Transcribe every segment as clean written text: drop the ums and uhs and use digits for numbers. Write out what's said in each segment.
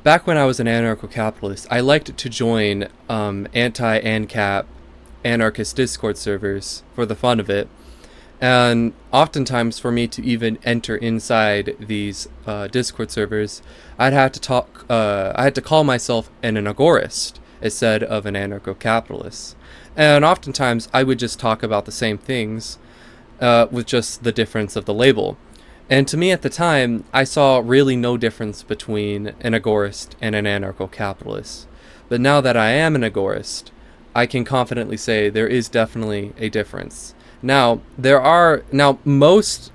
back when I was an anarcho-capitalist, I liked to join anti-ANCAP anarchist Discord servers for the fun of it. And oftentimes, for me to even enter inside these Discord servers, I had to call myself an agorist instead of an anarcho-capitalist. And oftentimes, I would just talk about the same things with just the difference of the label. And to me at the time, I saw really no difference between an agorist and an anarcho-capitalist. But now that I am an agorist, I can confidently say there is definitely a difference. Now, most,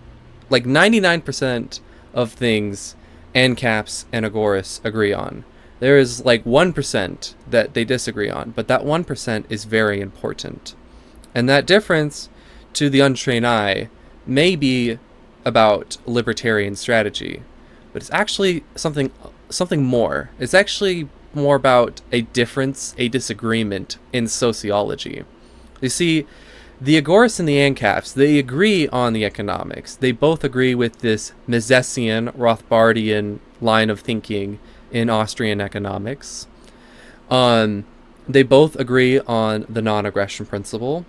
like 99% of things ANCAPs and agorists agree on. There is like 1% that they disagree on, but that 1% is very important. And that difference, to the untrained eye, may be about libertarian strategy, but it's actually something more. It's actually more about a disagreement in sociology. You see, the agorists and the ANCAPs, they agree on the economics. They both agree with this Misesian, Rothbardian line of thinking in Austrian economics. They both agree on the non-aggression principle,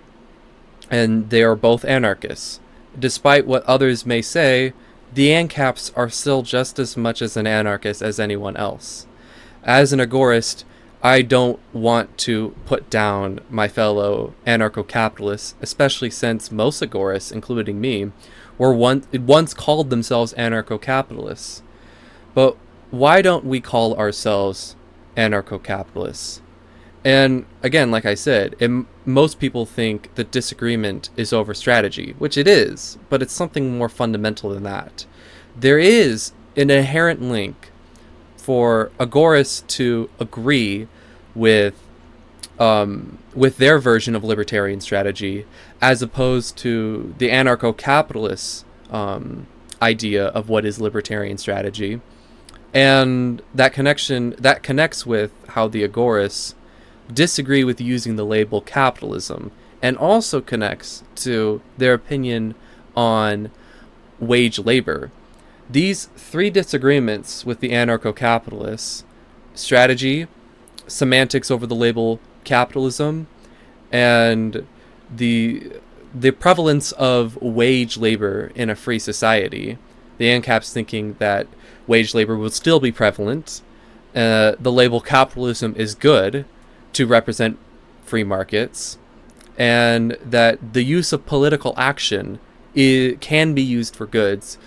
and they are both anarchists. Despite what others may say, the ANCAPs are still just as much as an anarchist as anyone else. As an agorist, I don't want to put down my fellow anarcho-capitalists, especially since most agorists, including me, once called themselves anarcho-capitalists. But why don't we call ourselves anarcho-capitalists? And again, like I said, most people think the disagreement is over strategy, which it is, but it's something more fundamental than that. There is an inherent link for agorists to agree with their version of libertarian strategy, as opposed to the anarcho-capitalist idea of what is libertarian strategy, and that connects with how the agorists disagree with using the label capitalism, and also connects to their opinion on wage labor. These three disagreements with the anarcho-capitalists, strategy, semantics over the label capitalism, and the prevalence of wage labor in a free society, the ANCAPs thinking that wage labor will still be prevalent, the label capitalism is good to represent free markets, and that the use of political action can be used for goods,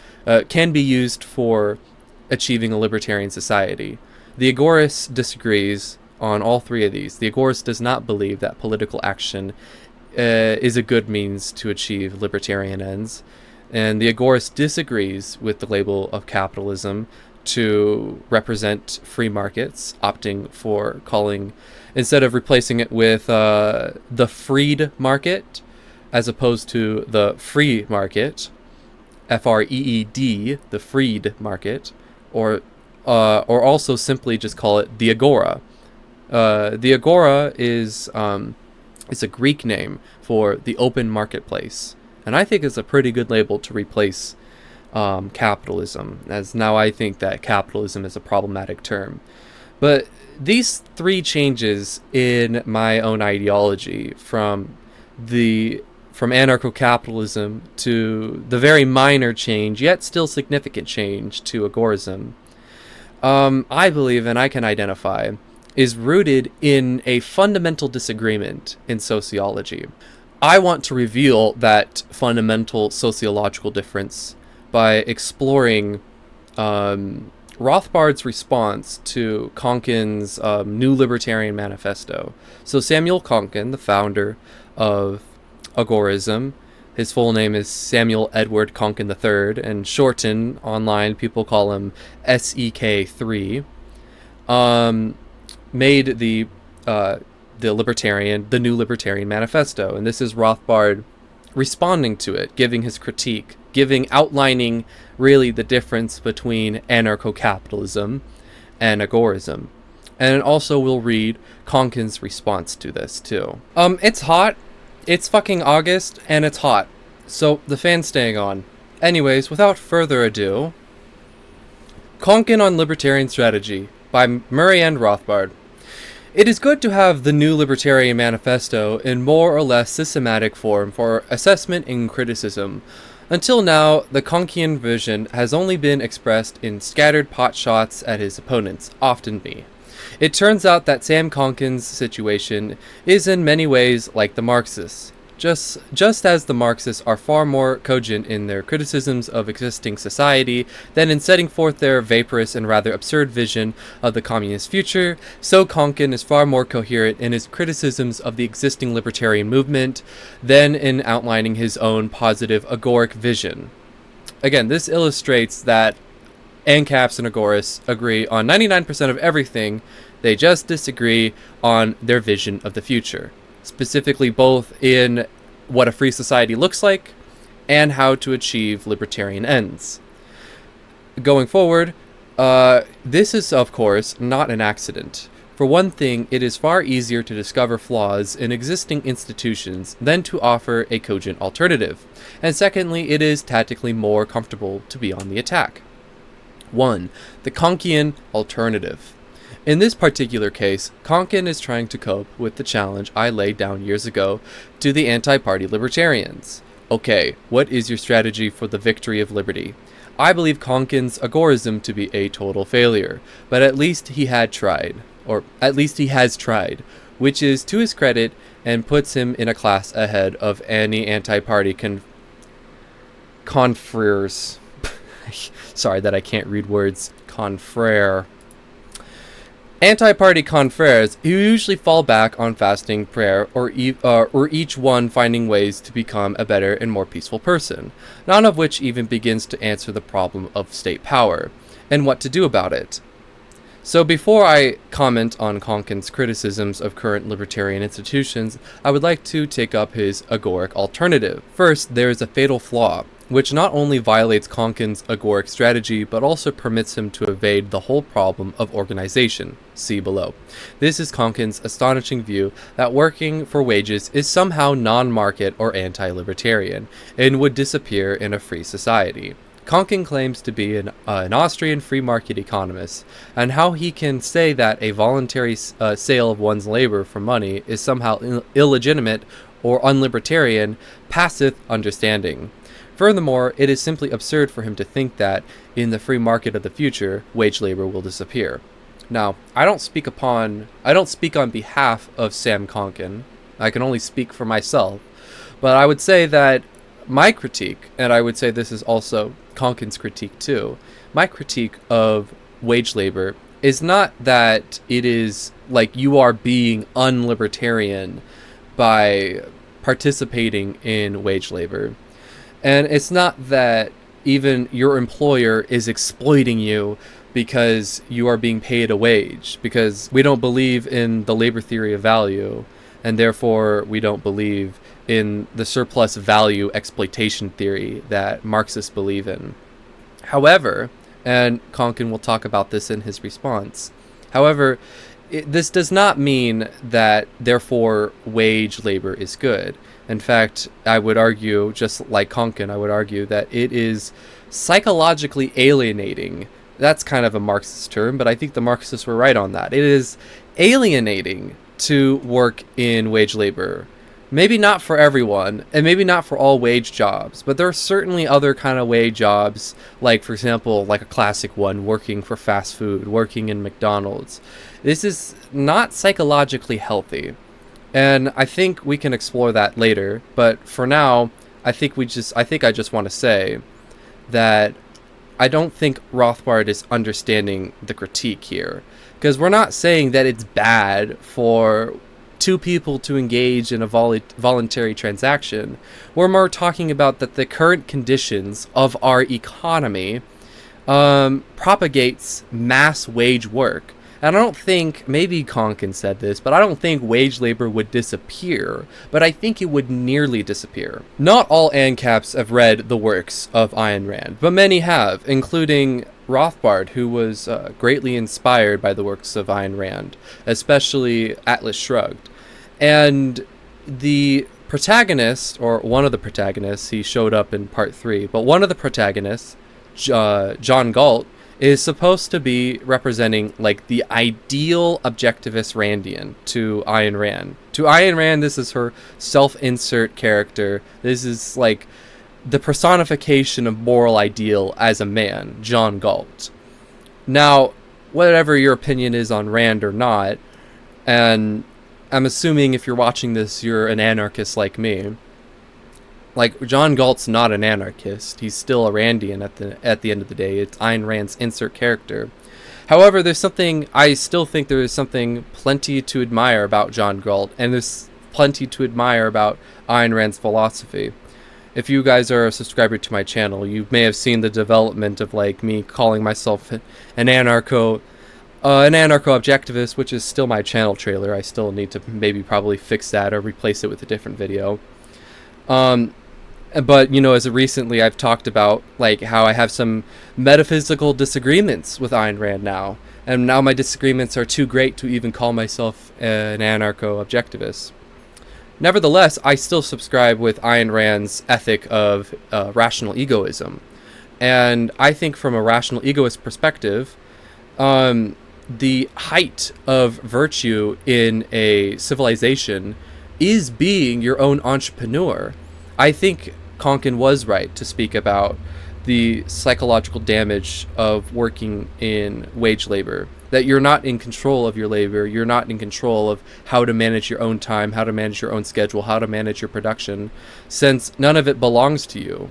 can be used for achieving a libertarian society. The agorist disagrees on all three of these. The agorist does not believe that political action is a good means to achieve libertarian ends, and the agorist disagrees with the label of capitalism to represent free markets, opting for calling, instead of replacing it with the freed market, as opposed to the free market, FREED, the freed market, or also simply just call it the agora. The agora is a Greek name for the open marketplace, and I think it's a pretty good label to replace capitalism, as now I think that capitalism is a problematic term. But these three changes in my own ideology, from anarcho-capitalism to the very minor change, yet still significant change, to agorism, I believe, and I can identify, is rooted in a fundamental disagreement in sociology. I want to reveal that fundamental sociological difference by exploring Rothbard's response to Konkin's New Libertarian Manifesto. So Samuel Konkin, the founder of Agorism, his full name is Samuel Edward Konkin III, and shortened online people call him SEK3, made the New Libertarian Manifesto, and this is Rothbard responding to it, giving his critique, outlining really the difference between anarcho-capitalism and agorism. And also we'll read Konkin's response to this too. It's hot. It's fucking August, and it's hot. So the fan's staying on. Anyways, without further ado, Konkin on Libertarian Strategy by Murray and Rothbard. It is good to have the new Libertarian Manifesto in more or less systematic form for assessment and criticism. Until now, the Konkin vision has only been expressed in scattered potshots at his opponents, often me. It turns out that Sam Konkin's situation is in many ways like the Marxists. Just as the Marxists are far more cogent in their criticisms of existing society than in setting forth their vaporous and rather absurd vision of the communist future, so Konkin is far more coherent in his criticisms of the existing libertarian movement than in outlining his own positive agoric vision. Again, this illustrates that ANCAPs and Agorists agree on 99% of everything, they just disagree on their vision of the future. Specifically both in what a free society looks like and how to achieve libertarian ends. Going forward, this is of course not an accident. For one thing, it is far easier to discover flaws in existing institutions than to offer a cogent alternative. And secondly, it is tactically more comfortable to be on the attack. 1. The Konkian alternative. In this particular case, Konkin is trying to cope with the challenge I laid down years ago to the anti-party libertarians. Okay, what is your strategy for the victory of liberty? I believe Konkin's Agorism to be a total failure, but at least he had tried, or at least he has tried, which is to his credit and puts him in a class ahead of any anti-party confreres. Sorry that I can't read words. Confrere. Anti-party confreres who usually fall back on fasting, prayer, or each one finding ways to become a better and more peaceful person, none of which even begins to answer the problem of state power, and what to do about it. So before I comment on Konkin's criticisms of current libertarian institutions, I would like to take up his agoric alternative. First, there is a fatal flaw, which not only violates Konkin's agoric strategy, but also permits him to evade the whole problem of organization. See below. This is Konkin's astonishing view that working for wages is somehow non-market or anti-libertarian, and would disappear in a free society. Konkin claims to be an Austrian free market economist, and how he can say that a voluntary sale of one's labor for money is somehow illegitimate or unlibertarian passeth understanding. Furthermore, it is simply absurd for him to think that, in the free market of the future, wage labor will disappear. Now, I don't speak on behalf of Sam Konkin. I can only speak for myself. But I would say that my critique, and I would say this is also Konkin's critique too, my critique of wage labor is not that it is like you are being unlibertarian by participating in wage labor. And it's not that even your employer is exploiting you because you are being paid a wage, because we don't believe in the labor theory of value, and therefore we don't believe in the surplus value exploitation theory that Marxists believe in. However, and Konkin will talk about this in his response, however, this does not mean that therefore wage labor is good. In fact, I would argue, just like Konkin, I would argue that it is psychologically alienating. That's kind of a Marxist term, but I think the Marxists were right on that. It is alienating to work in wage labor. Maybe not for everyone, and maybe not for all wage jobs, but there are certainly other kind of wage jobs, like, for example, like a classic one, working for fast food, working in McDonald's. This is not psychologically healthy. And I think we can explore that later, but for now, I think I just want to say that I don't think Rothbard is understanding the critique here, because we're not saying that it's bad for two people to engage in a voluntary transaction. We're more talking about that the current conditions of our economy propagates mass wage work. And I don't think, maybe Konkin said this, but I don't think wage labor would disappear, but I think it would nearly disappear. Not all ANCAPs have read the works of Ayn Rand, but many have, including Rothbard, who was greatly inspired by the works of Ayn Rand, especially Atlas Shrugged. And the protagonist, or one of the protagonists, he showed up in part 3, but one of the protagonists, John Galt, is supposed to be representing like the ideal objectivist Randian to Ayn Rand. To Ayn Rand, this is her self-insert character. This is like the personification of moral ideal as a man, John Galt. Now, whatever your opinion is on Rand or not, and I'm assuming if you're watching this, you're an anarchist like me. Like, John Galt's not an anarchist. He's still a Randian at the end of the day. It's Ayn Rand's insert character. However, I still think there is something plenty to admire about John Galt, and there's plenty to admire about Ayn Rand's philosophy. If you guys are a subscriber to my channel, you may have seen the development of like me calling myself an anarcho-objectivist, which is still my channel trailer. I still need to probably fix that or replace it with a different video. But, you know, as of recently, I've talked about, like, how I have some metaphysical disagreements with Ayn Rand now. And now my disagreements are too great to even call myself an anarcho-objectivist. Nevertheless, I still subscribe with Ayn Rand's ethic of rational egoism. And I think from a rational egoist perspective, the height of virtue in a civilization is being your own entrepreneur. I think Konkin was right to speak about the psychological damage of working in wage labor. That you're not in control of your labor, you're not in control of how to manage your own time, how to manage your own schedule, how to manage your production, since none of it belongs to you.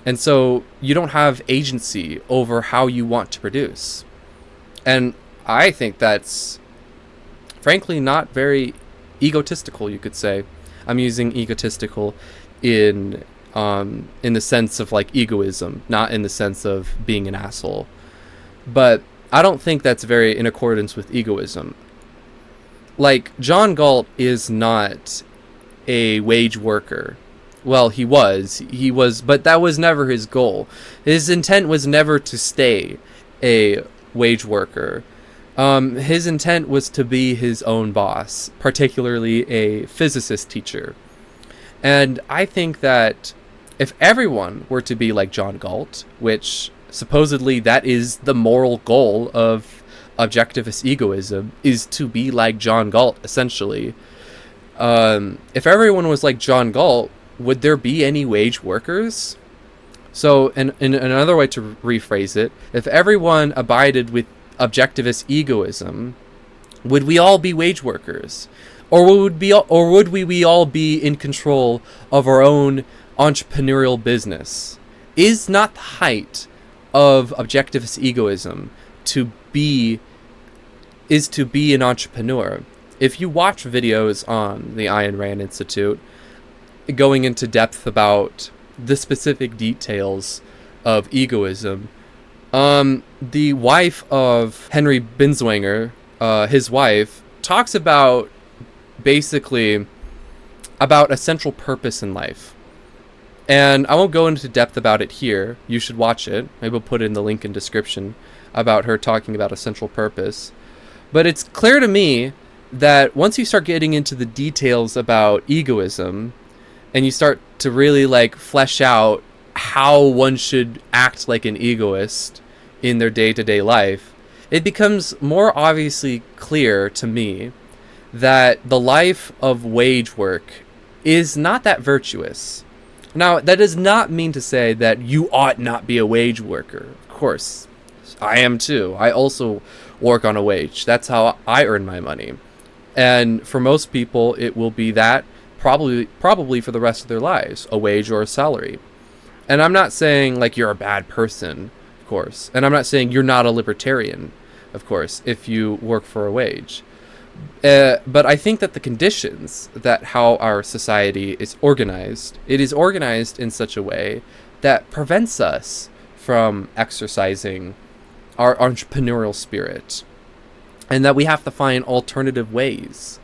And so you don't have agency over how you want to produce. And I think that's frankly not very egotistical, you could say. I'm using egotistical in the sense of like egoism, not in the sense of being an asshole. But I don't think that's very in accordance with egoism. Like, John Galt is not a wage worker. Well, he was, but that was never his goal. His intent was never to stay a wage worker. His intent was to be his own boss, particularly a physicist teacher. And I think that if everyone were to be like John Galt, which supposedly that is the moral goal of objectivist egoism, is to be like John Galt, essentially. If everyone was like John Galt, would there be any wage workers? So, in another way to rephrase it, if everyone abided with objectivist egoism, would we all be wage workers? Or would we all be in control of our own entrepreneurial business? Is not the height of objectivist egoism to be an entrepreneur? If you watch videos on the Ayn Rand Institute going into depth about the specific details of egoism, the wife of Henry Binswanger, his wife, talks about basically about a central purpose in life. And I won't go into depth about it here. You should watch it. Maybe we'll put it in the link in description about her talking about a central purpose. But it's clear to me that once you start getting into the details about egoism and you start to really like flesh out how one should act like an egoist in their day-to-day life, it becomes more obviously clear to me that the life of wage work is not that virtuous. Now, that does not mean to say that you ought not be a wage worker. Of course, I am too. I also work on a wage. That's how I earn my money. And for most people, it will be that probably for the rest of their lives, a wage or a salary. And I'm not saying like you're a bad person, of course. And I'm not saying you're not a libertarian, of course, if you work for a wage. But I think that the conditions that how our society is organized, it is organized in such a way that prevents us from exercising our entrepreneurial spirit, and that we have to find alternative ways.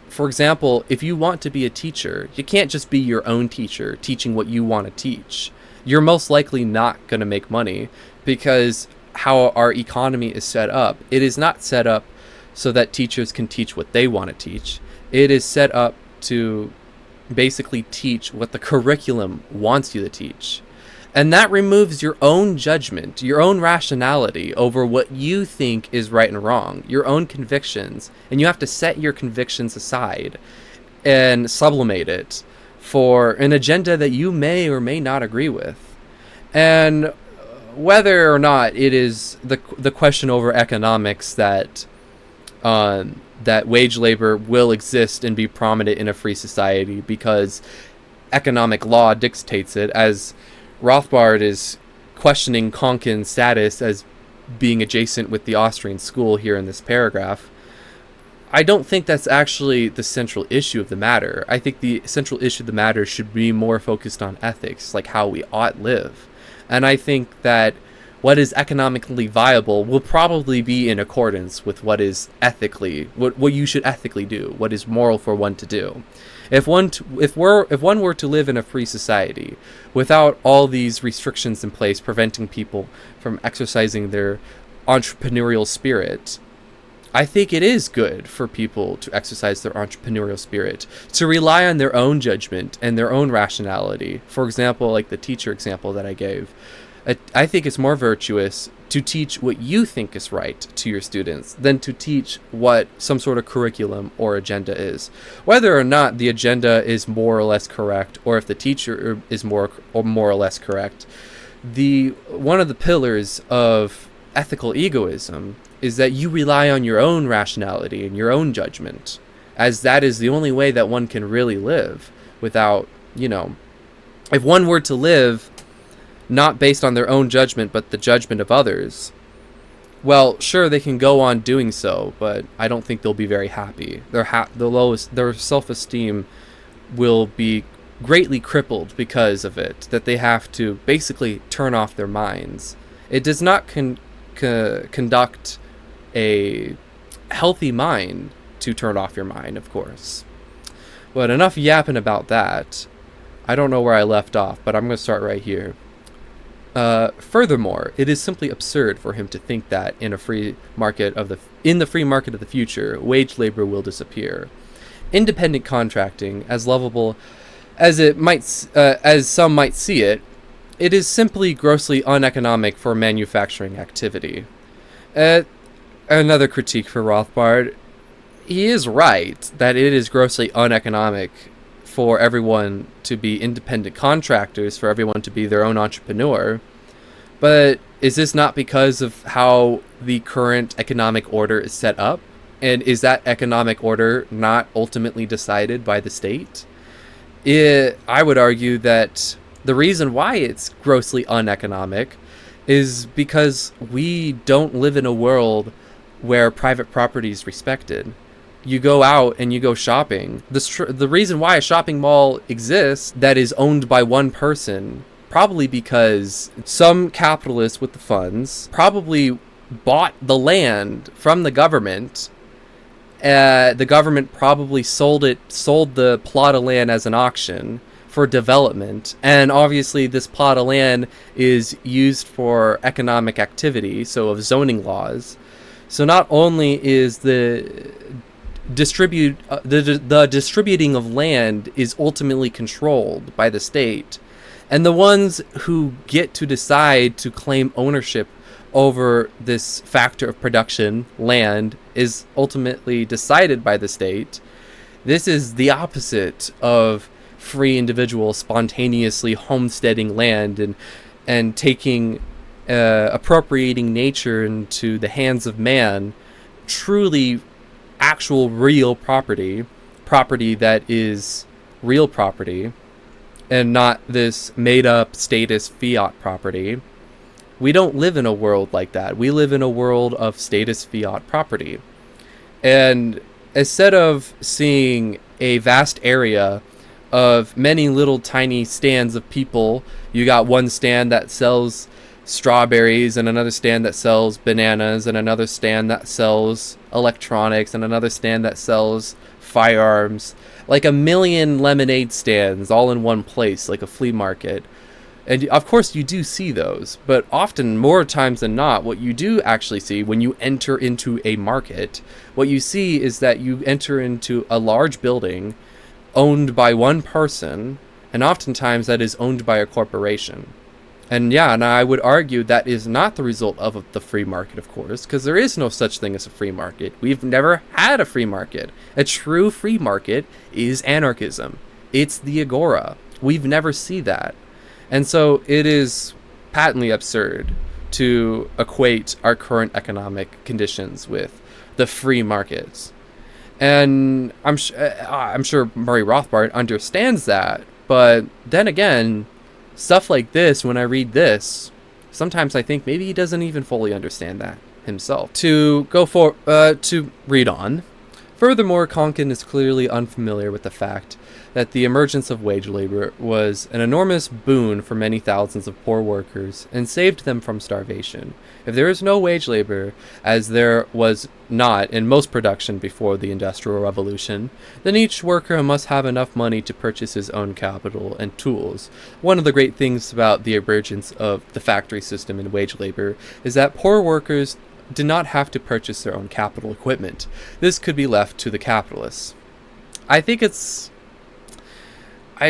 For example, if you want to be a teacher, you can't just be your own teacher teaching what you want to teach. You're most likely not going to make money, because how our economy is set up, it is not set up so that teachers can teach what they want to teach. It is set up to basically teach what the curriculum wants you to teach. And that removes your own judgment, your own rationality over what you think is right and wrong, your own convictions. And you have to set your convictions aside and sublimate it for an agenda that you may or may not agree with. And whether or not it is the question over economics that that wage labor will exist and be prominent in a free society because economic law dictates it, as Rothbard is questioning Konkin's status as being adjacent with the Austrian school here in this paragraph. I don't think that's actually the central issue of the matter. I think the central issue of the matter should be more focused on ethics, like how we ought live. And I think that what is economically viable will probably be in accordance with what is ethically, what you should ethically do, what is moral for one to do. If one were to live in a free society without all these restrictions in place preventing people from exercising their entrepreneurial spirit, I think it is good for people to exercise their entrepreneurial spirit, to rely on their own judgment and their own rationality. For example, like the teacher example that I gave, I think it's more virtuous to teach what you think is right to your students than to teach what some sort of curriculum or agenda is. Whether or not the agenda is more or less correct, or if the teacher is more or less correct, one of the pillars of ethical egoism is that you rely on your own rationality and your own judgment, as that is the only way that one can really live without, if one were to live not based on their own judgment, but the judgment of others, well, sure, they can go on doing so, but I don't think they'll be very happy. Their self-esteem will be greatly crippled because of it, that they have to basically turn off their minds. It does not conduct a healthy mind to turn off your mind, of course. But enough yapping about that. I don't know where I left off, but I'm going to start right here. Furthermore, it is simply absurd for him to think that in the free market of the future, wage labor will disappear. Independent contracting, as lovable as as some might see it, it is simply grossly uneconomic for manufacturing activity. Another critique for Rothbard: he is right that it is grossly uneconomic for everyone to be independent contractors, for everyone to be their own entrepreneur. But is this not because of how the current economic order is set up? And is that economic order not ultimately decided by the state? I would argue that the reason why it's grossly uneconomic is because we don't live in a world where private property is respected. You go out and you go shopping. The reason why a shopping mall exists that is owned by one person, probably because some capitalist with the funds probably bought the land from the government. The government probably sold the plot of land as an auction for development, and obviously this plot of land is used for economic activity, so of zoning laws. So not only is the distributing of land is ultimately controlled by the state, and the ones who get to decide to claim ownership over this factor of production, land, is ultimately decided by the state. This is the opposite of free individuals spontaneously homesteading land and taking appropriating nature into the hands of man. Truly actual real property that is real property, and not this made up status fiat property. We don't live in a world like that. We live in a world of status fiat property. And instead of seeing a vast area of many little tiny stands of people, you got one stand that sells strawberries, and another stand that sells bananas, and another stand that sells electronics, and another stand that sells firearms, like a million lemonade stands all in one place, like a flea market. And of course you do see those, but often, more times than not, what you do actually see when you enter into a market, what you see is that you enter into a large building owned by one person, and oftentimes that is owned by a corporation. And yeah, and I would argue that is not the result of the free market, of course, because there is no such thing as a free market. We've never had a free market. A true free market is anarchism. It's the agora. We've never seen that. And so it is patently absurd to equate our current economic conditions with the free markets. And I'm sure Murray Rothbard understands that, but then again, stuff like this, when I read this, sometimes I think maybe he doesn't even fully understand that himself. To read on. Furthermore, Konkin is clearly unfamiliar with the fact that the emergence of wage labor was an enormous boon for many thousands of poor workers and saved them from starvation. If there is no wage labor, as there was not in most production before the Industrial Revolution, then each worker must have enough money to purchase his own capital and tools. One of the great things about the emergence of the factory system and wage labor is that poor workers did not have to purchase their own capital equipment. This could be left to the capitalists. I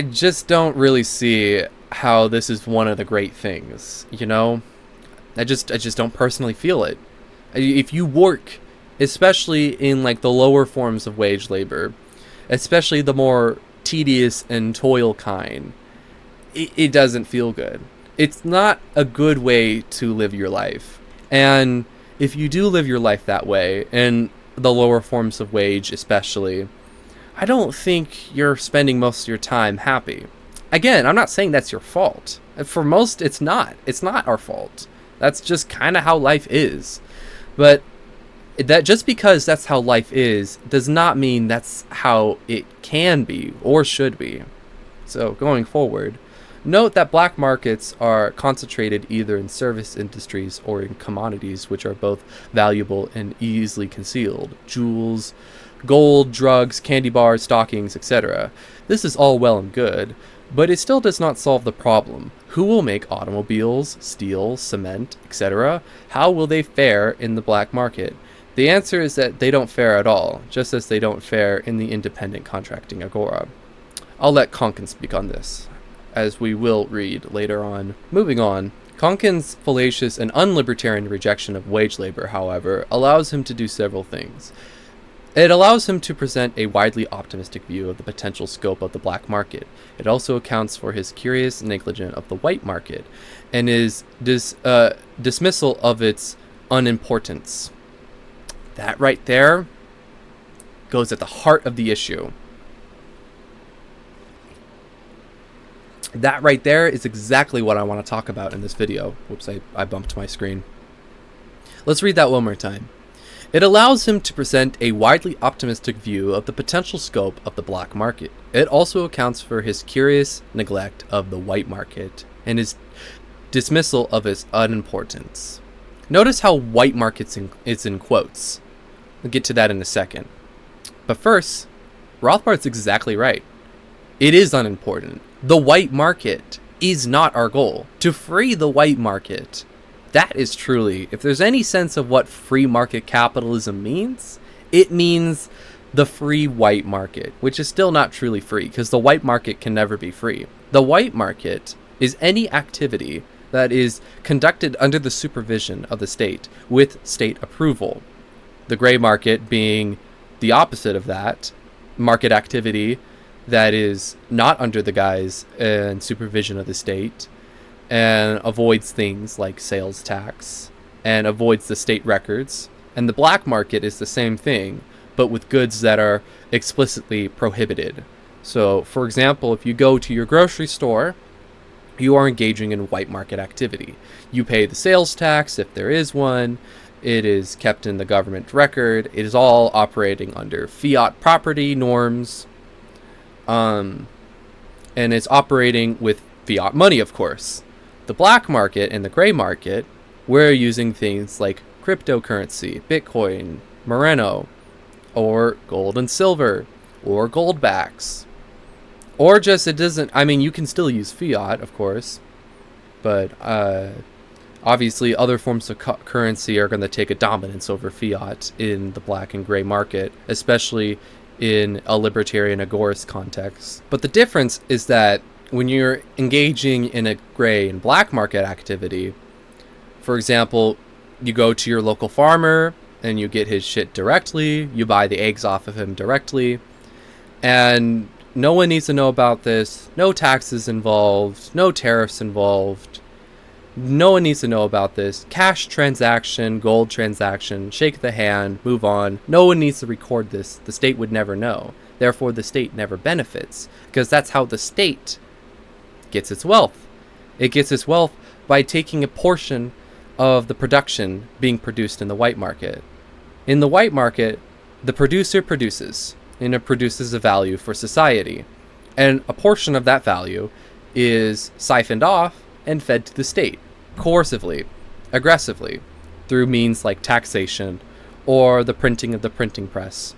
just don't really see how this is one of the great things, you know? I just don't personally feel it. If you work, especially in like the lower forms of wage labor, especially the more tedious and toil kind, it doesn't feel good. It's not a good way to live your life. And if you do live your life that way, in the lower forms of wage especially, I don't think you're spending most of your time happy. Again, I'm not saying that's your fault. For most, it's not. It's not our fault. That's just kind of how life is. But that just because that's how life is does not mean that's how it can be or should be. So going forward, note that black markets are concentrated either in service industries or in commodities which are both valuable and easily concealed. Jewels, gold, drugs, candy bars, stockings, etc. This is all well and good, but it still does not solve the problem. Who will make automobiles, steel, cement, etc.? How will they fare in the black market? The answer is that they don't fare at all, just as they don't fare in the independent contracting agora. I'll let Konkin speak on this, as we will read later on. Moving on. Konkin's fallacious and unlibertarian rejection of wage labor, however, allows him to do several things. It allows him to present a widely optimistic view of the potential scope of the black market. It also accounts for his curious negligence of the white market and his dismissal of its unimportance. That right there goes at the heart of the issue. That right there is exactly what I want to talk about in this video. Whoops, I bumped my screen. Let's read that one more time. It allows him to present a widely optimistic view of the potential scope of the black market. It also accounts for his curious neglect of the white market and his dismissal of its unimportance. Notice how white markets is in quotes. We'll get to that in a second. But first, Rothbard's exactly right. It is unimportant. The white market is not our goal. To free the white market, that is truly, if there's any sense of what free market capitalism means, it means the free white market, which is still not truly free, because the white market can never be free. The white market is any activity that is conducted under the supervision of the state, with state approval. The gray market being the opposite of that, market activity that is not under the guise and supervision of the state, and avoids things like sales tax, and avoids the state records. And the black market is the same thing, but with goods that are explicitly prohibited. So, for example, if you go to your grocery store, you are engaging in white market activity. You pay the sales tax, if there is one. It is kept in the government record. It is all operating under fiat property norms. And it's operating with fiat money, of course. The black market and the gray market, we're using things like cryptocurrency, Bitcoin, Moroney, or gold and silver, or gold backs. Or just it doesn't, I mean, you can still use fiat, of course, but obviously other forms of currency are going to take a dominance over fiat in the black and gray market, especially in a libertarian agorist context. But the difference is that when you're engaging in a gray and black market activity, for example, you go to your local farmer and you get his shit directly, you buy the eggs off of him directly, and no one needs to know about this, no taxes involved, no tariffs involved, no one needs to know about this, cash transaction, gold transaction, shake the hand, move on, no one needs to record this, the state would never know, therefore the state never benefits, because that's how the state gets its wealth. It gets its wealth by taking a portion of the production being produced in the white market. In the white market, the producer produces, and it produces a value for society. And a portion of that value is siphoned off and fed to the state, coercively, aggressively, through means like taxation or the printing of the printing press.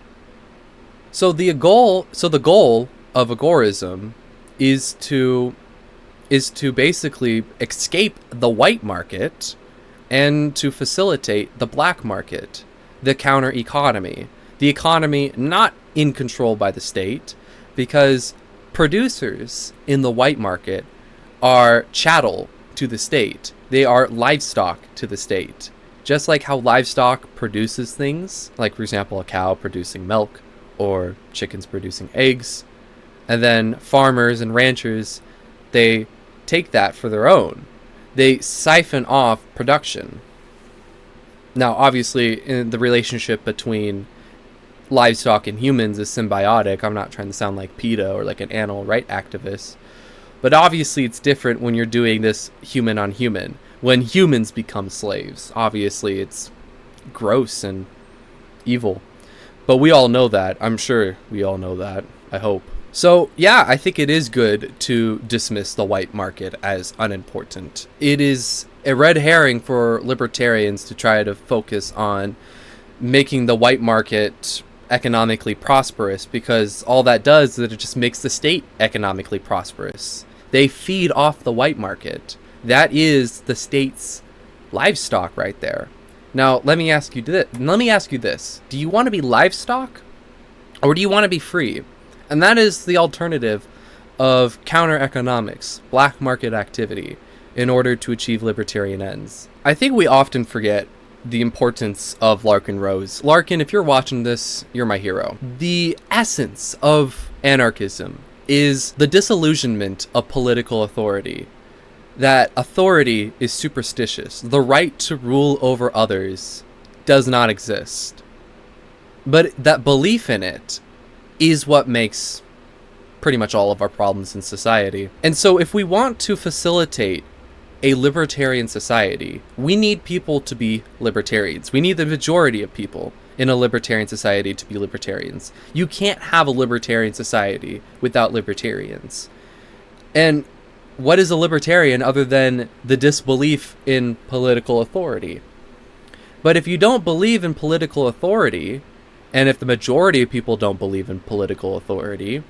So the goal of agorism is to basically escape the white market and to facilitate the black market, the counter economy, the economy not in control by the state, because producers in the white market are chattel to the state. They are livestock to the state. Just like how livestock produces things, like for example a cow producing milk or chickens producing eggs, and then farmers and ranchers, they take that for their own. They siphon off production. Now, obviously, in the relationship between livestock and humans is symbiotic. I'm not trying to sound like PETA or like an animal rights activist. But obviously, it's different when you're doing this human on human. When humans become slaves, obviously, it's gross and evil. But we all know that. I'm sure we all know that. I hope. So, yeah, I think it is good to dismiss the white market as unimportant. It is a red herring for libertarians to try to focus on making the white market economically prosperous, because all that does is it just makes the state economically prosperous. They feed off the white market. That is the state's livestock right there. Now, let me ask you this. Do you want to be livestock, or do you want to be free? And that is the alternative of counter economics, black market activity, in order to achieve libertarian ends. I think we often forget the importance of Larkin Rose. Larkin, if you're watching this, you're my hero. The essence of anarchism is the disillusionment of political authority. That authority is superstitious. The right to rule over others does not exist. But that belief in it is what makes pretty much all of our problems in society. And so if we want to facilitate a libertarian society, we need people to be libertarians. We need the majority of people in a libertarian society to be libertarians. You can't have a libertarian society without libertarians. And what is a libertarian other than the disbelief in political authority? But if you don't believe in political authority, and if the majority of people don't believe in political authority,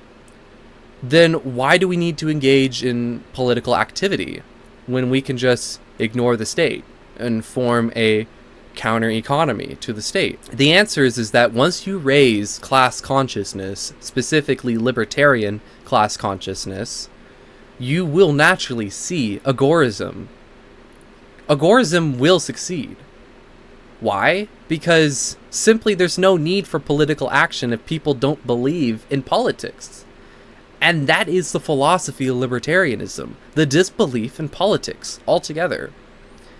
then why do we need to engage in political activity when we can just ignore the state and form a counter economy to the state? The answer is that once you raise class consciousness, specifically libertarian class consciousness, you will naturally see agorism. Agorism will succeed. Why? Because simply there's no need for political action if people don't believe in politics. And that is the philosophy of libertarianism, the disbelief in politics altogether.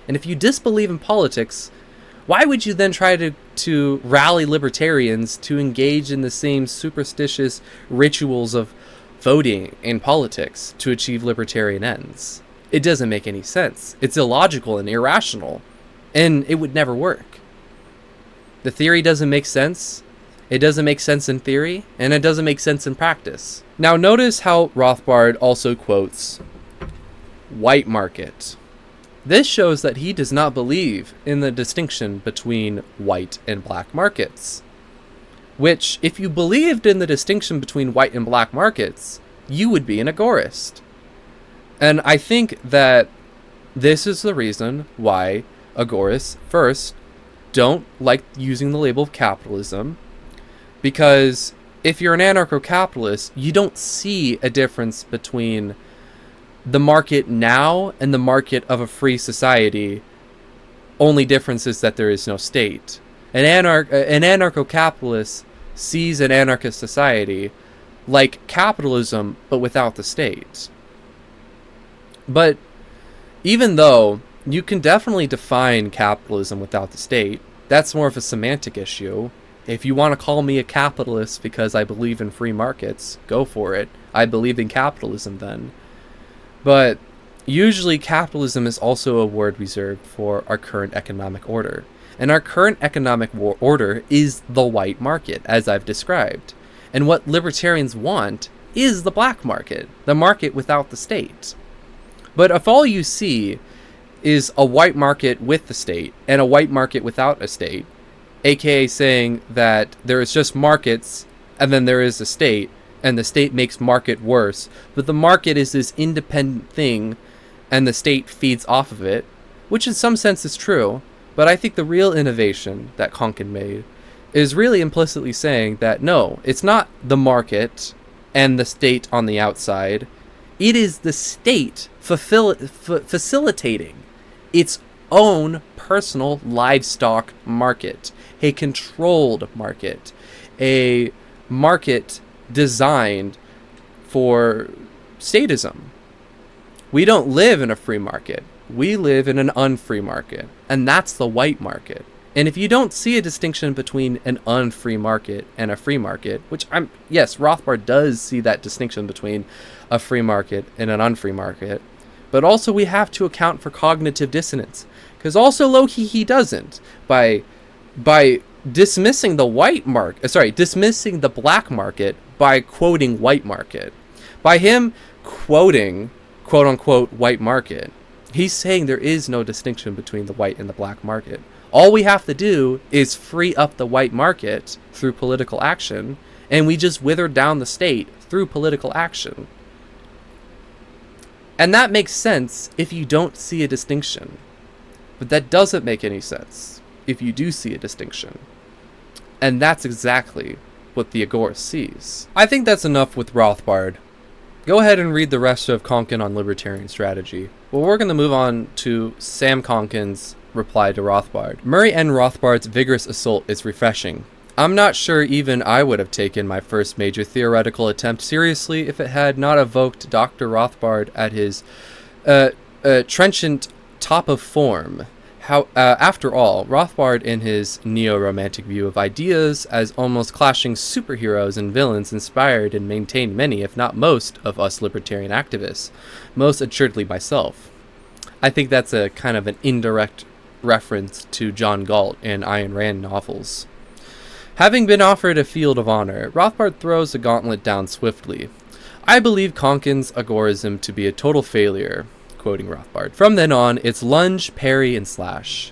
And if you disbelieve in politics, why would you then try to rally libertarians to engage in the same superstitious rituals of voting in politics to achieve libertarian ends? It doesn't make any sense. It's illogical and irrational, and it would never work. The theory doesn't make sense. It doesn't make sense in theory, and it doesn't make sense in practice. Now notice how Rothbard also quotes white market. This shows that he does not believe in the distinction between white and black markets. Which, if you believed in the distinction between white and black markets, you would be an agorist. And I think that this is the reason why agorists, first, don't like using the label of capitalism, because if you're an anarcho-capitalist, you don't see a difference between the market now and the market of a free society, only difference is that there is no state. An anarcho-capitalist sees an anarchist society like capitalism, but without the state. But even though you can definitely define capitalism without the state, that's more of a semantic issue. If you want to call me a capitalist because I believe in free markets, go for it. I believe in capitalism then. But usually capitalism is also a word reserved for our current economic order. And our current economic order is the white market, as I've described. And what libertarians want is the black market, the market without the state. But if all you see is a white market with the state and a white market without a state, aka saying that there is just markets and then there is a state, and the state makes market worse, but the market is this independent thing and the state feeds off of it, which in some sense is true, but I think the real innovation that Konkin made is really implicitly saying that no, it's not the market and the state on the outside, it is the state facilitating its own personal livestock market, a controlled market, a market designed for statism. We don't live in a free market. We live in an unfree market, and that's the white market. And if you don't see a distinction between an unfree market and a free market, which yes, Rothbard does see that distinction between a free market and an unfree market, but also we have to account for cognitive dissonance, because also low-key he doesn't. By dismissing dismissing the black market by quoting white market. By him quoting quote-unquote white market, he's saying there is no distinction between the white and the black market. All we have to do is free up the white market through political action, and we just wither down the state through political action. And that makes sense if you don't see a distinction. But that doesn't make any sense if you do see a distinction. And that's exactly what the Agorist sees. I think that's enough with Rothbard. Go ahead and read the rest of Konkin on libertarian strategy. Well, we're going to move on to Sam Konkin's reply to Rothbard. Murray N. Rothbard's vigorous assault is refreshing. I'm not sure even I would have taken my first major theoretical attempt seriously if it had not evoked Dr. Rothbard at his trenchant top of form. After all, Rothbard, in his neo-romantic view of ideas as almost clashing superheroes and villains, inspired and maintained many, if not most, of us libertarian activists, most assuredly myself. I think that's a kind of an indirect reference to John Galt and Ayn Rand novels. Having been offered a field of honor, Rothbard throws the gauntlet down swiftly. I believe Konkin's Agorism to be a total failure. Quoting Rothbard. From then on, it's lunge, parry, and slash.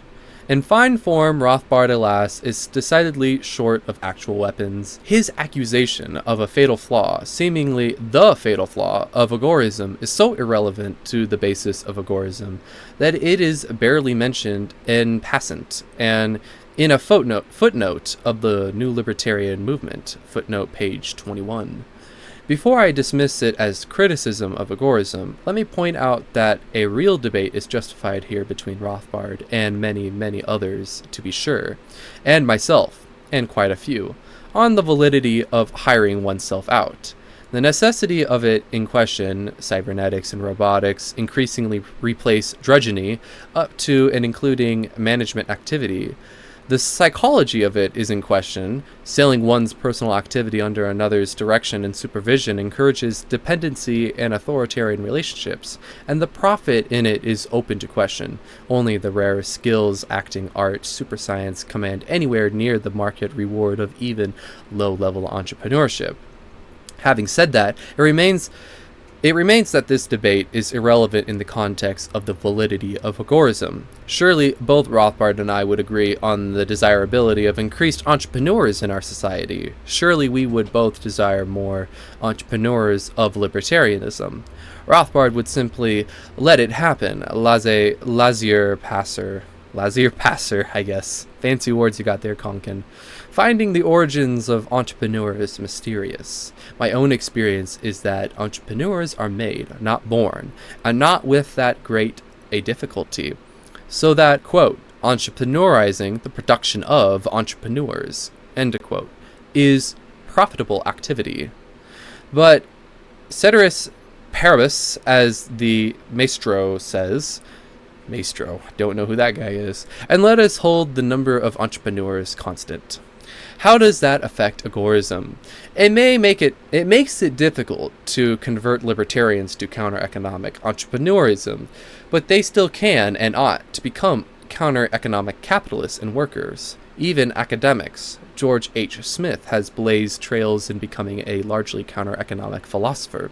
In fine form, Rothbard, alas, is decidedly short of actual weapons. His accusation of a fatal flaw, seemingly the fatal flaw, of Agorism is so irrelevant to the basis of Agorism that it is barely mentioned en passant, and in a footnote of the New Libertarian Movement, footnote page 21. Before I dismiss it as criticism of Agorism, let me point out that a real debate is justified here between Rothbard and many, many others, to be sure, and myself, and quite a few, on the validity of hiring oneself out. The necessity of it in question, cybernetics and robotics, increasingly replace drudgery up to and including management activity. The psychology of it is in question. Selling one's personal activity under another's direction and supervision encourages dependency and authoritarian relationships, and the profit in it is open to question. Only the rarest skills, acting, art, super science, command anywhere near the market reward of even low-level entrepreneurship. Having said that, it remains that this debate is irrelevant in the context of the validity of Agorism. Surely, both Rothbard and I would agree on the desirability of increased entrepreneurs in our society. Surely we would both desire more entrepreneurs of libertarianism. Rothbard would simply let it happen. Laissez-passer, I guess. Fancy words you got there, Konkin. Finding the origins of entrepreneur is mysterious. My own experience is that entrepreneurs are made, not born, and not with that great a difficulty. So that, quote, entrepreneurizing, the production of entrepreneurs, end quote, is profitable activity. But ceteris paribus, as the maestro says, maestro, don't know who that guy is, and let us hold the number of entrepreneurs constant. How does that affect agorism? It makes it difficult to convert libertarians to counter-economic entrepreneurism, but they still can and ought to become counter-economic capitalists and workers. Even academics. George H. Smith has blazed trails in becoming a largely counter-economic philosopher.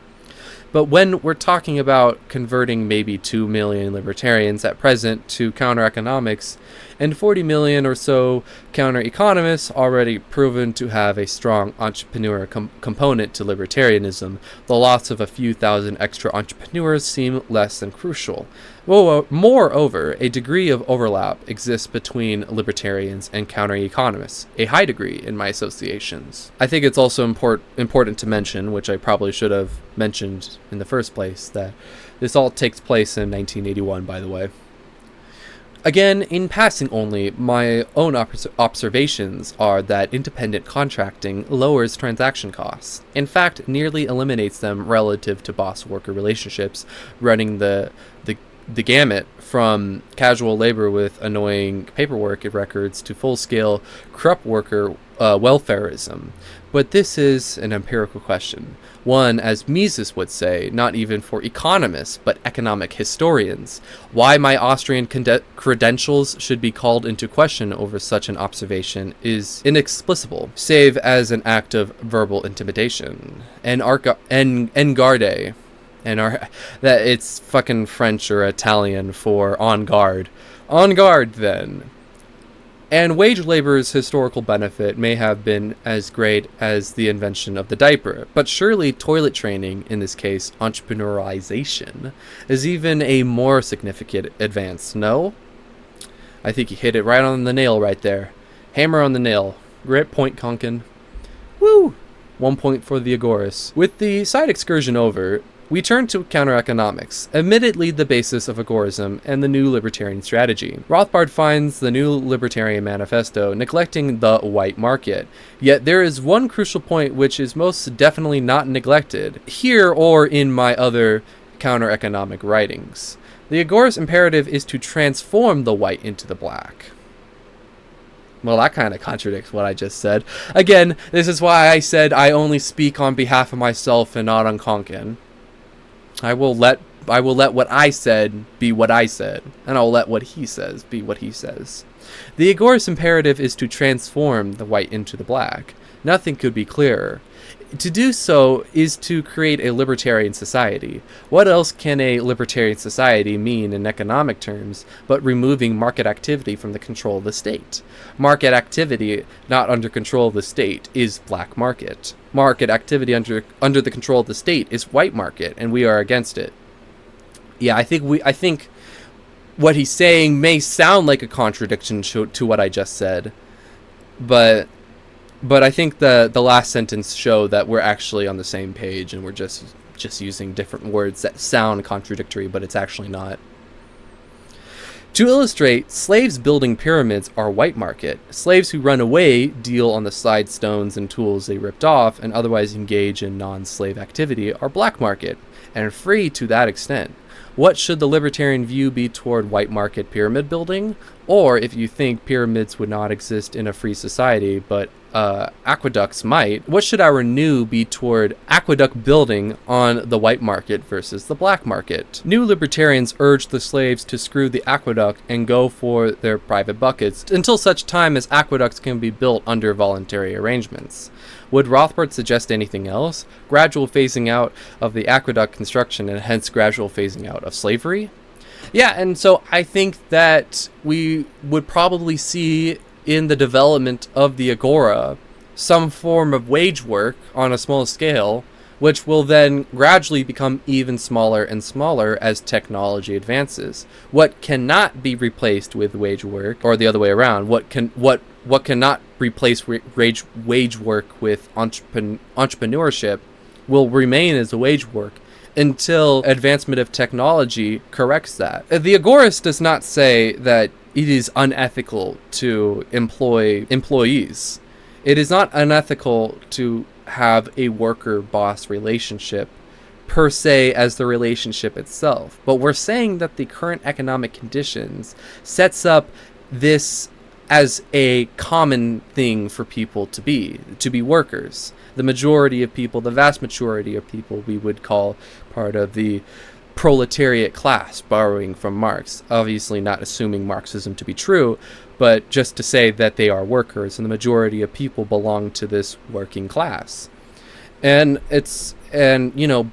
But when we're talking about converting maybe 2 million libertarians at present to counter-economics, and 40 million or so counter-economists already proven to have a strong entrepreneur component to libertarianism, the loss of a few thousand extra entrepreneurs seem less than crucial. Moreover, a degree of overlap exists between libertarians and counter-economists, a high degree in my associations. I think it's also important to mention, which I probably should have mentioned in the first place, that this all takes place in 1981, by the way. Again, in passing only, my own observations are that independent contracting lowers transaction costs. In fact, nearly eliminates them relative to boss-worker relationships, running the gamut from casual labor with annoying paperwork records to full-scale corrupt worker welfareism. But this is an empirical question. One, as Mises would say, not even for economists, but economic historians. Why my Austrian credentials should be called into question over such an observation is inexplicable, save as an act of verbal intimidation. Engarde. That it's fucking French or Italian for on guard. On guard, then. And wage labor's historical benefit may have been as great as the invention of the diaper, but surely toilet training, in this case entrepreneurialization, is even a more significant advance, no? I think you hit it right on the nail right there. Hammer on the nail. Great point, Konkin. Woo! 1 point for the Agoris. With the side excursion over, we turn to counter-economics, admittedly the basis of agorism and the new libertarian strategy. Rothbard finds the new libertarian manifesto neglecting the white market, yet there is one crucial point which is most definitely not neglected, here or in my other counter-economic writings. The Agorist imperative is to transform the white into the black. Well, that kind of contradicts what I just said. Again, this is why I said I only speak on behalf of myself and not on Konkin. I will let what I said be what I said, and I'll let what he says be what he says. The Agorist imperative is to transform the white into the black. Nothing could be clearer. To do so is to create a libertarian society. What else can a libertarian society mean in economic terms but removing market activity from the control of the state? Market activity not under control of the state is black market. Market activity under the control of the state is white market, and we are against it. Yeah, I think what he's saying may sound like a contradiction to what I just said, but I think the last sentence show that we're actually on the same page and we're just using different words that sound contradictory, but it's actually not. To illustrate, slaves building pyramids are white market. Slaves who run away deal on the side stones and tools they ripped off and otherwise engage in non-slave activity are black market, and free to that extent. What should the libertarian view be toward white market pyramid building? Or if you think pyramids would not exist in a free society, but aqueducts might, what should our new be toward aqueduct building on the white market versus the black market? New libertarians urge the slaves to screw the aqueduct and go for their private buckets until such time as aqueducts can be built under voluntary arrangements. Would Rothbard suggest anything else? Gradual phasing out of the aqueduct construction and hence gradual phasing out of slavery? Yeah, and so I think that we would probably see in the development of the Agora some form of wage work on a small scale, which will then gradually become even smaller and smaller as technology advances. What cannot be replaced with wage work, or the other way around, what cannot replace wage work with entrepreneurship will remain as a wage work until advancement of technology corrects that. The Agorist does not say that it is unethical to employ employees. It is not unethical to have a worker-boss relationship per se as the relationship itself. But we're saying that the current economic conditions sets up this as a common thing for people to be workers. The majority of people, the vast majority of people, we would call part of the proletariat class, borrowing from Marx. Obviously not assuming Marxism to be true, but just to say that they are workers, and the majority of people belong to this working class. And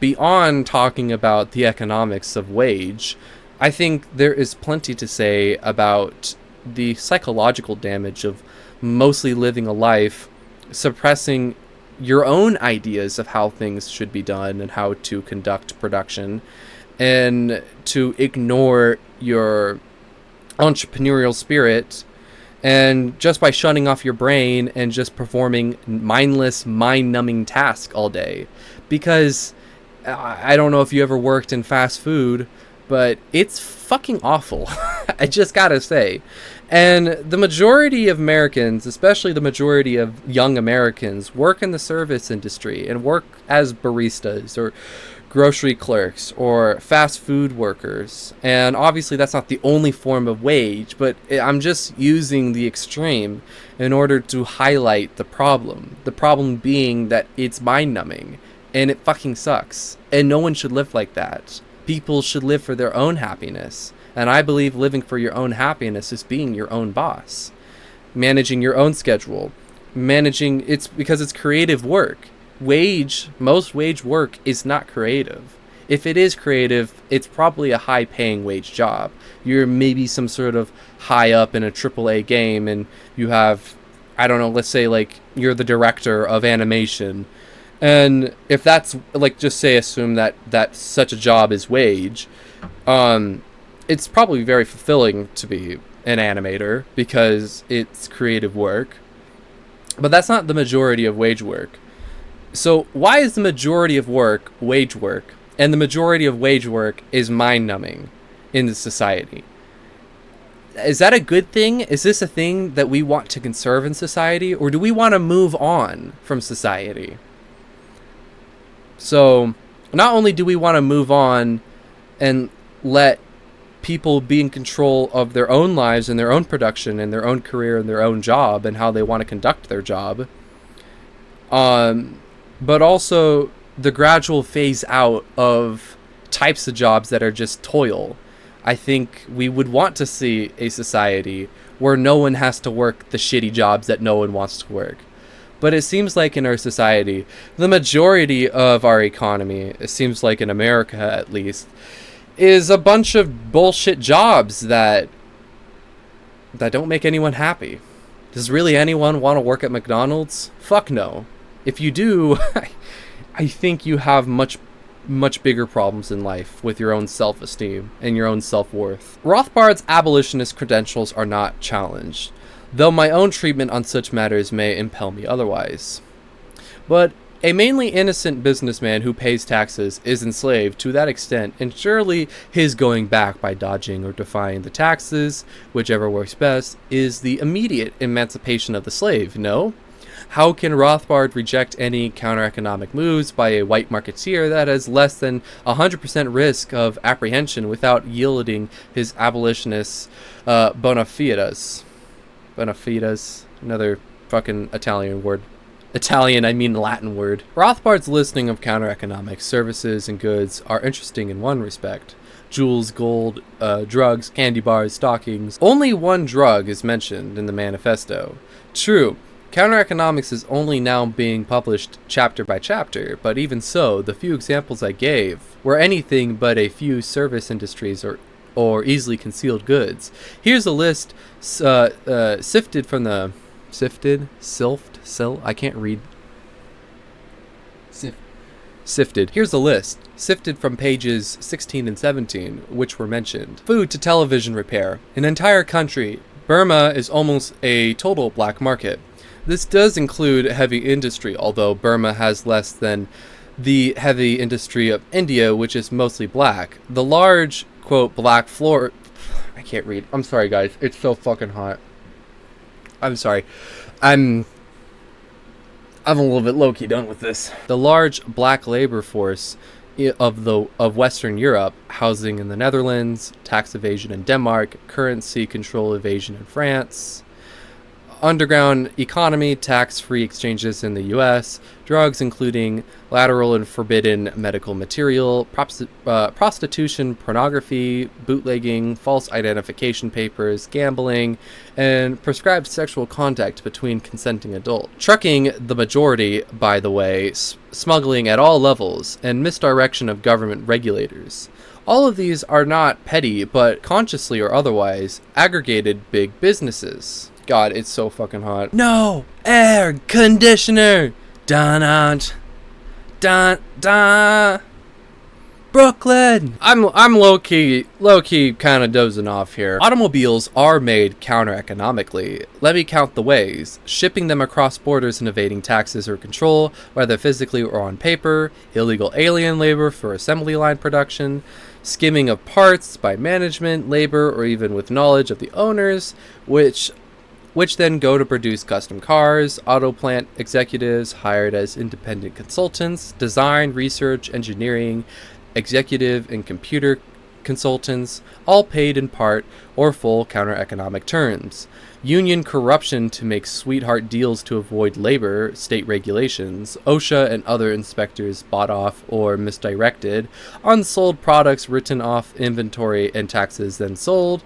beyond talking about the economics of wage, I think there is plenty to say about the psychological damage of mostly living a life suppressing your own ideas of how things should be done and how to conduct production, and to ignore your entrepreneurial spirit, and just by shutting off your brain and just performing mindless, mind-numbing tasks all day. Because I don't know if you ever worked in fast food, but it's fucking awful. I just gotta say. And the majority of Americans, especially the majority of young Americans, work in the service industry and work as baristas or grocery clerks or fast food workers. And obviously that's not the only form of wage, but I'm just using the extreme in order to highlight the problem. The problem being that it's mind-numbing and it fucking sucks. And no one should live like that. People should live for their own happiness. And I believe living for your own happiness is being your own boss. Managing your own schedule. It's because it's creative work. Most wage work is not creative. If it is creative, it's probably a high-paying wage job. You're maybe some sort of high up in a AAA game, and you have, I don't know, let's say like you're the director of animation. And if that's like, just say, assume that such a job is wage, it's probably very fulfilling to be an animator because it's creative work. But that's not the majority of wage work. So why is the majority of work wage work, and the majority of wage work is mind-numbing in the society? Is that a good thing? Is this a thing that we want to conserve in society, or do we want to move on from society? So not only do we want to move on and let people be in control of their own lives and their own production and their own career and their own job and how they want to conduct their job, but also the gradual phase out of types of jobs that are just toil. I think we would want to see a society where no one has to work the shitty jobs that no one wants to work. But it seems like in our society, the majority of our economy, it seems like in America at least, is a bunch of bullshit jobs that don't make anyone happy. Does really anyone want to work at McDonald's? Fuck no. If you do, I think you have much bigger problems in life with your own self-esteem and your own self-worth. Rothbard's abolitionist credentials are not challenged, though my own treatment on such matters may impel me otherwise. But a mainly innocent businessman who pays taxes is enslaved to that extent, and surely his going back by dodging or defying the taxes, whichever works best, is the immediate emancipation of the slave, no? How can Rothbard reject any counter-economic moves by a white marketeer that has less than 100% risk of apprehension without yielding his abolitionist bona fides? Bona fides, another fucking Italian word. Italian, I mean Latin word. Rothbard's listing of counter-economic services and goods are interesting in one respect. Jewels, gold, drugs, candy bars, stockings. Only one drug is mentioned in the manifesto. True, counter-economics is only now being published chapter by chapter, but even so, the few examples I gave were anything but a few service industries or easily concealed goods. Here's a list sifted from the... I can't read. Sifted. Here's a list, sifted from pages 16 and 17, which were mentioned. Food to television repair. An entire country. Burma is almost a total black market. This does include heavy industry, although Burma has less than the heavy industry of India, which is mostly black. The large, quote, black floor... I can't read. I'm sorry, guys. It's so fucking hot. I'm sorry. I'm a little bit low-key done with this. The large black labor force of Western Europe, housing in the Netherlands, tax evasion in Denmark, currency control evasion in France, underground economy, tax-free exchanges in the US, drugs including lateral and forbidden medical material, prostitution, pornography, bootlegging, false identification papers, gambling, and prescribed sexual contact between consenting adults. Trucking, the majority, by the way, smuggling at all levels, and misdirection of government regulators. All of these are not petty, but consciously or otherwise, aggregated big businesses. God, it's so fucking hot. No air conditioner. Dun dun dun. Brooklyn. I'm low key kind of dozing off here. Automobiles are made counter-economically. Let me count the ways: shipping them across borders and evading taxes or control, whether physically or on paper; illegal alien labor for assembly line production; skimming of parts by management, labor, or even with knowledge of the owners, which then go to produce custom cars; auto plant executives hired as independent consultants; design, research, engineering, executive and computer consultants, all paid in part or full counter-economic terms; union corruption to make sweetheart deals to avoid labor, state regulations; OSHA and other inspectors bought off or misdirected; unsold products written off inventory and taxes then sold.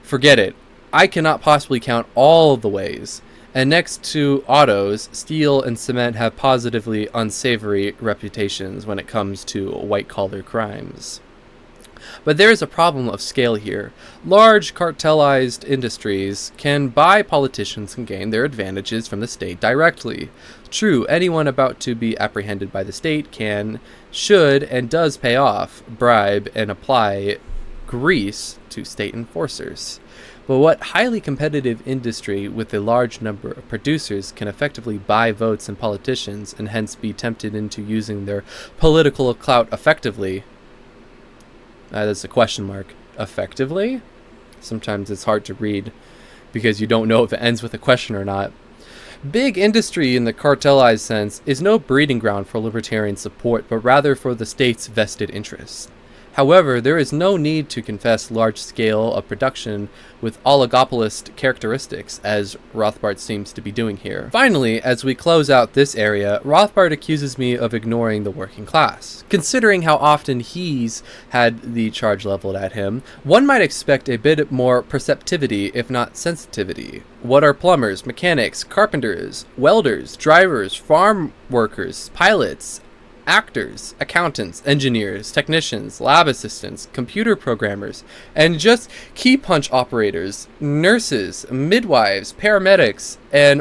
Forget it. I cannot possibly count all of the ways. And next to autos, steel and cement have positively unsavory reputations when it comes to white-collar crimes. But there is a problem of scale here. Large cartelized industries can buy politicians and gain their advantages from the state directly. True, anyone about to be apprehended by the state can, should, and does pay off, bribe, and apply grease to state enforcers. But what highly competitive industry with a large number of producers can effectively buy votes and politicians and hence be tempted into using their political clout effectively? That's a question mark. Effectively? Sometimes it's hard to read because you don't know if it ends with a question or not. Big industry in the cartelized sense is no breeding ground for libertarian support, but rather for the state's vested interests. However, there is no need to confess large scale of production with oligopolist characteristics, as Rothbard seems to be doing here. Finally, as we close out this area, Rothbard accuses me of ignoring the working class. Considering how often he's had the charge leveled at him, one might expect a bit more perceptivity, if not sensitivity. What are plumbers, mechanics, carpenters, welders, drivers, farm workers, pilots, actors, accountants, engineers, technicians, lab assistants, computer programmers, and just key punch operators, nurses, midwives, paramedics, and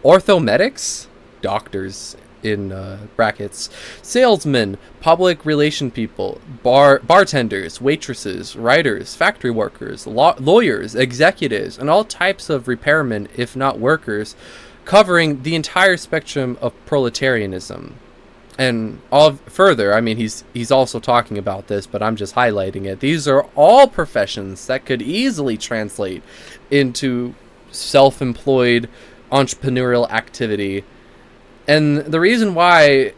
orthomedics? Doctors in brackets, salesmen, public relation people, bartenders, waitresses, writers, factory workers, lawyers, executives, and all types of repairmen, if not workers, covering the entire spectrum of proletarianism. And further, I mean, he's also talking about this, but I'm just highlighting it. These are all professions that could easily translate into self-employed entrepreneurial activity. And the reason why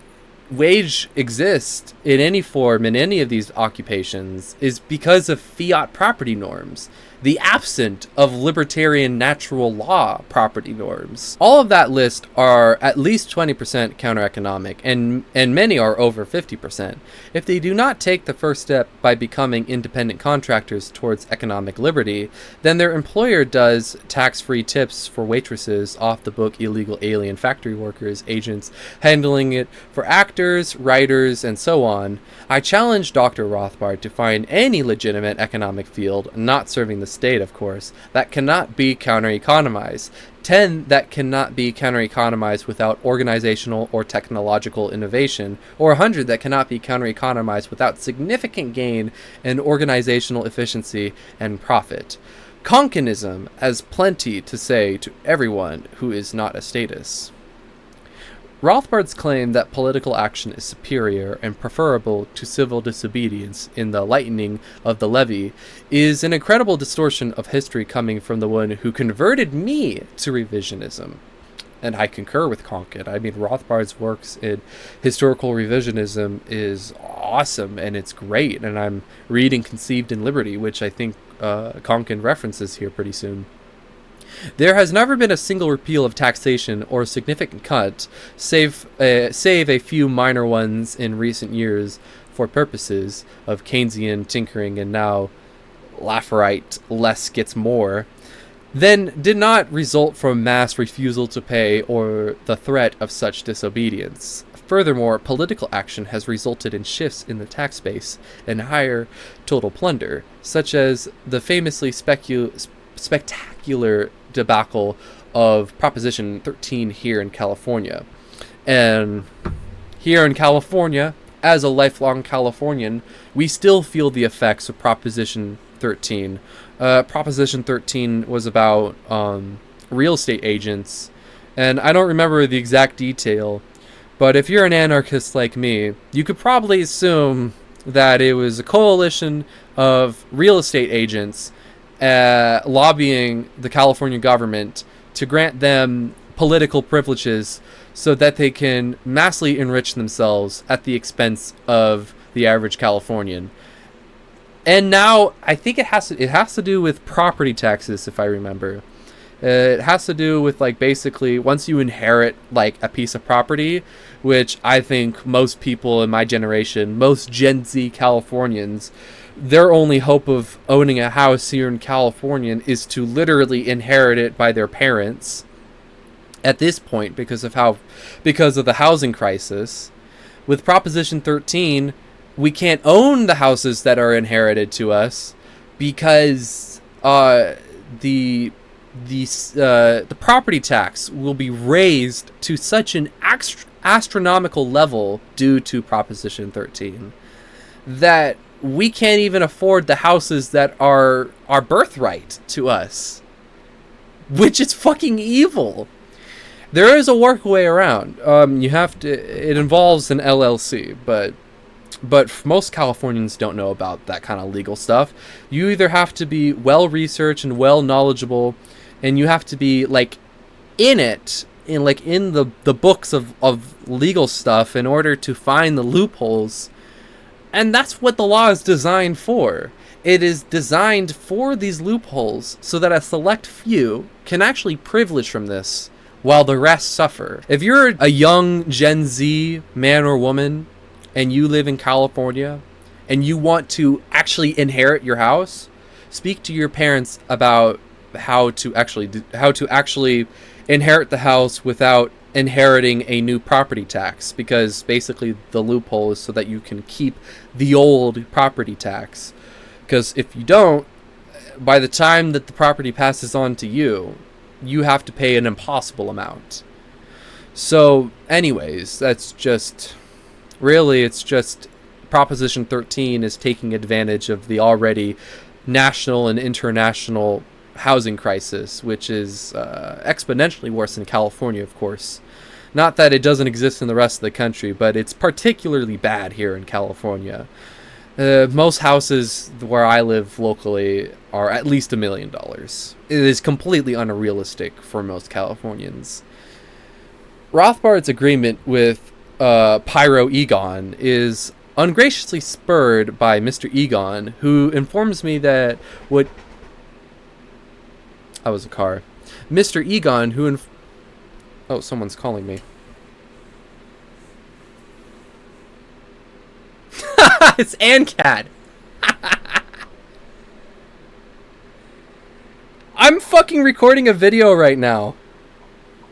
wage exists in any form in any of these occupations is because of fiat property norms, the absent of libertarian natural law property norms. All of that list are at least 20% counter-economic, and many are over 50%. If they do not take the first step by becoming independent contractors towards economic liberty, then their employer does tax-free tips for waitresses, off-the-book illegal alien factory workers, agents, handling it for actors, writers, and so on. I challenge Dr. Rothbard to find any legitimate economic field, not serving the state, of course, that cannot be counter-economized. 10 that cannot be counter-economized without organizational or technological innovation, or 100 that cannot be counter-economized without significant gain in organizational efficiency and profit. Konkinism has plenty to say to everyone who is not a statist. Rothbard's claim that political action is superior and preferable to civil disobedience in the lightening of the levee is an incredible distortion of history coming from the one who converted me to revisionism. And I concur with Konkin. I mean, Rothbard's works in historical revisionism is awesome, and it's great. And I'm reading Conceived in Liberty, which I think Konkin references here pretty soon. There has never been a single repeal of taxation or significant cut, save a few minor ones in recent years for purposes of Keynesian tinkering and now Lafferite less gets more, then did not result from mass refusal to pay or the threat of such disobedience. Furthermore, political action has resulted in shifts in the tax base and higher total plunder, such as the famously spectacular debacle of Proposition 13 here in California. And here in California, as a lifelong Californian, we still feel the effects of Proposition 13. Proposition 13 was about real estate agents, and I don't remember the exact detail, but if you're an anarchist like me, you could probably assume that it was a coalition of real estate agents lobbying the California government to grant them political privileges so that they can massively enrich themselves at the expense of the average Californian. And now I think it has to do with property taxes, if I remember. It has to do with, like, basically once you inherit like a piece of property, which I think most people in my generation, most Gen Z Californians, their only hope of owning a house here in California is to literally inherit it by their parents at this point because of the housing crisis. With Proposition 13, we can't own the houses that are inherited to us because the property tax will be raised to such an astronomical level due to Proposition 13 that we can't even afford the houses that are our birthright to us, which is fucking evil. There is a workaway around. It involves an LLC, but most Californians don't know about that kind of legal stuff. You either have to be well researched and well knowledgeable, and you have to be like in the books of legal stuff in order to find the loopholes. And that's what the law is designed for. It is designed for these loopholes so that a select few can actually privilege from this while the rest suffer. If you're a young Gen Z man or woman and you live in California and you want to actually inherit your house, speak to your parents about how to actually inherit the house without inheriting a new property tax, because basically the loophole is so that you can keep the old property tax, because if you don't, by the time that the property passes on to you, you have to pay an impossible amount. So anyways, it's just Proposition 13 is taking advantage of the already national and international housing crisis, which is exponentially worse in California, of course. Not that it doesn't exist in the rest of the country, but it's particularly bad here in California. Most houses where I live locally are at least $1 million. It is completely unrealistic for most Californians. Rothbard's agreement with Pyro Egon is ungraciously spurred by Mr. Egon, who informs me that what... That was a car. Mr. Egon, who... Oh, someone's calling me. It's ANCAT. I'm fucking recording a video right now.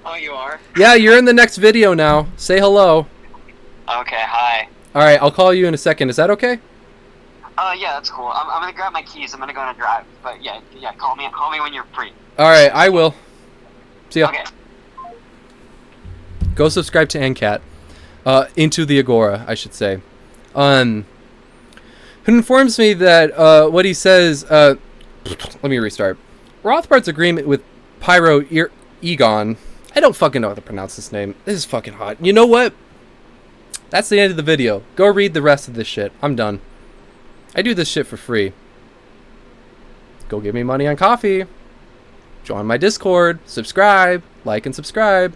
Oh, you are? Yeah, you're in the next video now. Say hello. Okay, hi. Alright, I'll call you in a second. Is that okay? Yeah, that's cool. I'm gonna grab my keys. I'm gonna go on a drive. But yeah, call me when you're free. Alright, I will. See ya. Okay. Go subscribe to ANCAT. Into the Agora, I should say. Who informs me that what he says... let me restart. Rothbard's agreement with Egon. I don't fucking know how to pronounce this name. This is fucking hot. You know what? That's the end of the video. Go read the rest of this shit. I'm done. I do this shit for free. Go give me money on coffee. Join my Discord. Subscribe. Like and subscribe.